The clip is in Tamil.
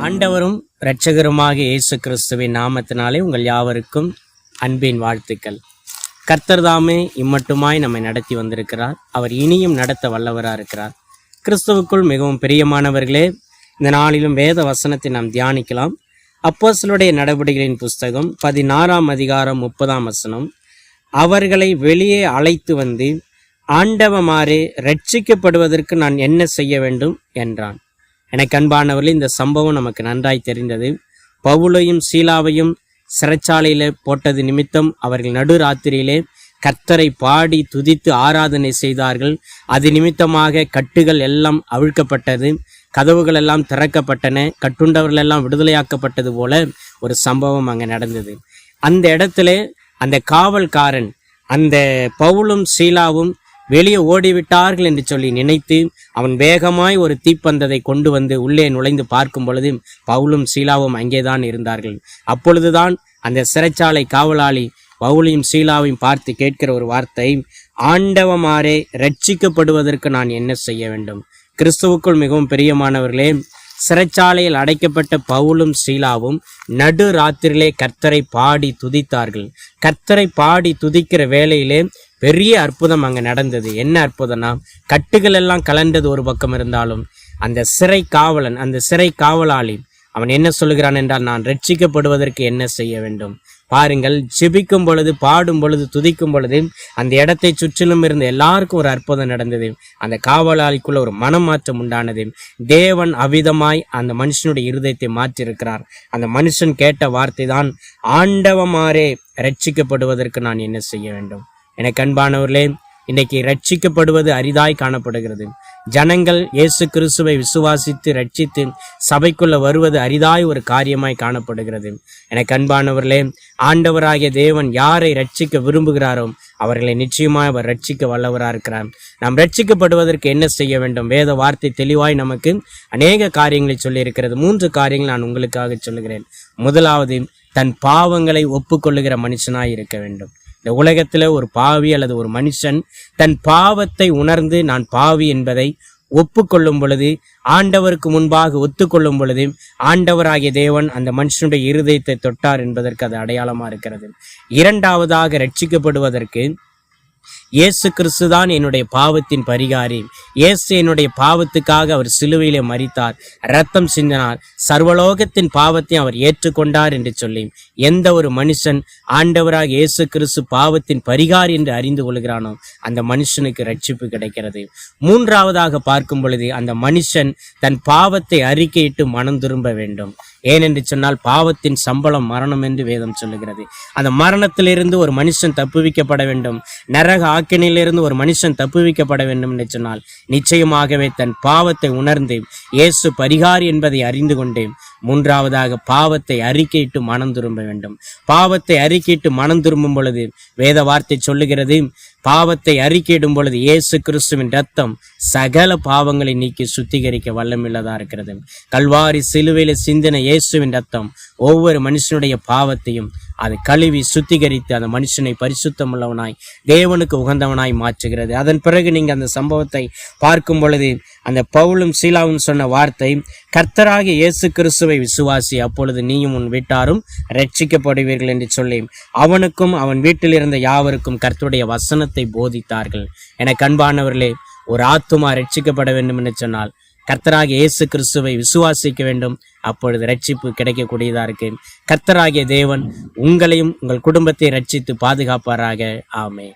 ஆண்டவரும் இரட்சகருமாக இயேசு கிறிஸ்துவின் நாமத்தினாலே உங்கள் யாவருக்கும் அன்பின் வாழ்த்துக்கள். கர்த்தர் தாமே இம்மட்டுமாய் நம்மை நடத்தி வந்திருக்கிறார். அவர் இனியும் நடத்த வல்லவராக இருக்கிறார். கிறிஸ்துவுக்குள் மிகவும் பிரியமானவர்களே, இந்த நாளிலும் வேத வசனத்தை நாம் தியானிக்கலாம். அப்போஸ்தலருடைய நடவடிக்கைகளின் புஸ்தகம் 16ஆம் அதிகாரம் 30ஆம் வசனம். அவர்களை வெளியே அழைத்து வந்து ஆண்டவமாரே, ரட்சிக்கப்படுவதற்கு நான் என்ன செய்ய வேண்டும் என்றான். எனக்கு அன்பானவர்களே, இந்த சம்பவம் நமக்கு நன்றாய் தெரிந்தது. பவுலையும் சீலாவையும் சிறைச்சாலையில போட்டது நிமித்தம் அவர்கள் நடுராத்திரியிலே கர்த்தரை பாடி துதித்து ஆராதனை செய்தார்கள். அது நிமித்தமாக கட்டுகள் எல்லாம் அவிழ்க்கப்பட்டது, கதவுகள் எல்லாம் திறக்கப்பட்டன, கட்டுண்டவர்கள் எல்லாம் விடுதலையாக்கப்பட்டது போல ஒரு சம்பவம் அங்கே நடந்தது. அந்த இடத்துல அந்த காவல்காரன் அந்த பவுலும் சீலாவும் வெளியே ஓடிவிட்டார்கள் என்று சொல்லி நினைத்து அவன் வேகமாய் ஒரு தீப்பந்தத்தை கொண்டு வந்து உள்ளே நுழைந்து பார்க்கும் பொழுது பவுலும் சீலாவும் அங்கேதான் இருந்தார்கள். அப்பொழுதுதான் அந்த சிறைச்சாலை காவலாளி பவுலையும் சீலாவையும் பார்த்து கேட்கிற ஒரு வார்த்தை, ஆண்டவமாரே, ரட்சிக்கப்படுவதற்கு நான் என்ன செய்ய வேண்டும்? கிறிஸ்துவுக்குள் மிகவும் பிரியமானவர்களே, சிறைச்சாலையில் அடைக்கப்பட்ட பவுலும் சீலாவும் நடு ராத்திரியிலே கர்த்தரை பாடி துதித்தார்கள். கர்த்தரை பாடி துதிக்கிற வேளையிலே பெரிய அற்புதம் அங்கே நடந்தது. என்ன அற்புதம்னா, கட்டுகள் எல்லாம் கலண்டது ஒரு பக்கம் இருந்தாலும் அந்த சிறை காவலன், அந்த சிறை காவலாளி அவன் என்ன சொல்லுகிறான் என்றால், நான் ரட்சிக்கப்படுவதற்கு என்ன செய்ய வேண்டும்? பாருங்கள், ஜெபிக்கும் பொழுது, பாடும் பொழுது, துதிக்கும் பொழுது அந்த இடத்தை சுற்றிலும் இருந்த எல்லாருக்கும் ஒரு அற்புதம் நடந்தது. அந்த காவலாளிக்குள்ள ஒரு மனமாற்றம் உண்டானது. தேவன் அவிதமாய் அந்த மனுஷனுடைய இருதயத்தை மாற்றியிருக்கிறார். அந்த மனுஷன் கேட்ட வார்த்தை தான், ஆண்டவமாரே, ரட்சிக்கப்படுவதற்கு நான் என்ன செய்ய வேண்டும்? எனக்கு அன்பானவர்களே, இன்னைக்கு ரட்சிக்கப்படுவது அரிதாய் காணப்படுகிறது. ஜனங்கள் இயேசு கிறிஸ்துவை விசுவாசித்து ரட்சித்து சபைக்குள்ள வருவது அரிதாய் ஒரு காரியமாய் காணப்படுகிறது. எனக்கு அன்பானவர்களே, ஆண்டவராகிய தேவன் யாரை ரட்சிக்க விரும்புகிறாரோ அவர்களை நிச்சயமாய் அவர் ரட்சிக்க வல்லவராக இருக்கிறார். நாம் ரட்சிக்கப்படுவதற்கு என்ன செய்ய வேண்டும்? வேத வார்த்தை தெளிவாய் நமக்கு அநேக காரியங்களை சொல்லி இருக்கிறது. 3 காரியங்கள் நான் உங்களுக்காக சொல்லுகிறேன். முதலாவது, தன் பாவங்களை ஒப்புக்கொள்ளுகிற மனுஷனாய் இருக்க வேண்டும். இந்த உலகத்துல ஒரு பாவி அல்லது ஒரு மனுஷன் தன் பாவத்தை உணர்ந்து நான் பாவி என்பதை ஒப்புக்கொள்ளும் பொழுது, ஆண்டவருக்கு முன்பாக ஒத்துக்கொள்ளும் பொழுது, ஆண்டவராகிய தேவன் அந்த மனுஷனுடைய இருதயத்தை தொட்டார் என்பதற்கு அது அடையாளமா இருக்கிறது. இரண்டாவதாக, ரட்சிக்கப்படுவதற்கு இயேசு கிறிஸ்து தான் என்னுடைய பாவத்தின் பரிகாரி. இயேசு என்னுடைய பாவத்துக்காக அவர் சிலுவையிலே மரித்தார், இரத்தம் சிந்தினார், சர்வலோகத்தின் பாவத்தை அவர் ஏற்றுக்கொண்டார் என்று சொல்லி எந்த ஒரு மனுஷன் ஆண்டவராக இயேசு கிறிஸ்து பாவத்தின் பரிகாரி என்று அறிந்து கொள்கிறானோ அந்த மனுஷனுக்கு ரட்சிப்பு கிடைக்கிறது. மூன்றாவதாக பார்க்கும் பொழுது, அந்த மனுஷன் தன் பாவத்தை அறிக்கையிட்டு மனம் திரும்ப வேண்டும். ஏனென்று சொன்னால், பாவத்தின் சம்பளம் மரணம் என்று வேதம் சொல்லுகிறது. அந்த மரணத்திலிருந்து ஒரு மனுஷன் தப்புவிக்கப்பட வேண்டும், நரக ஆக்கினிலிருந்து ஒரு மனுஷன் தப்புவிக்கப்பட வேண்டும் என்று சொன்னால் நிச்சயமாகவே தன் பாவத்தை உணர்ந்து இயேசு பரிகாரி என்பதை அறிந்து கொண்டு, மூன்றாவதாக பாவத்தை அறிக்கையிட்டு மனம் திரும்ப வேண்டும். பாவத்தை அறிக்கையிட்டு மனம் திரும்பும் பொழுது வேத வார்த்தை சொல்லுகிறது, பாவத்தை அறிக்கையிடும் பொழுது இயேசு கிறிஸ்துவின் ரத்தம் சகல பாவங்களை நீக்கி சுத்திகரிக்க வல்லமில்லதா இருக்கிறது. கல்வாரி சிலுவையில சிந்தின இயேசுவின் ரத்தம் ஒவ்வொரு மனுஷனுடைய பாவத்தையும் அது கழுவி சுத்திகரித்து அந்த மனுஷனை பரிசுத்தம் உள்ளவனாய் தேவனுக்கு உகந்தவனாய் மாற்றுகிறது. அதன் பிறகு நீங்க அந்த சம்பவத்தை பார்க்கும் பொழுது, அந்த பவுலும் சீலாவும் சொன்ன வார்த்தை, கர்த்தராகிய இயேசு கிறிஸ்துவை விசுவாசி, அப்பொழுது நீயும் உன் வீட்டாரும் ரட்சிக்கப்படுவீர்கள் என்று சொல்லி அவனுக்கும் அவன் வீட்டில் இருந்த யாவருக்கும் கர்த்தருடைய வசனத்தை போதித்தார்கள். எனக்கு அன்பானவர்களே, ஒரு ஆத்துமா ரட்சிக்கப்பட வேண்டும் என்று சொன்னால் கர்த்தராகிய இயேசு கிறிஸ்துவை விசுவாசிக்க வேண்டும். அப்பொழுது ரட்சிப்பு கிடைக்கக்கூடியதா இருக்கு. கர்த்தராகிய தேவன் உங்களையும் உங்கள் குடும்பத்தை ரட்சித்து பாதுகாப்பாராக. ஆமென்.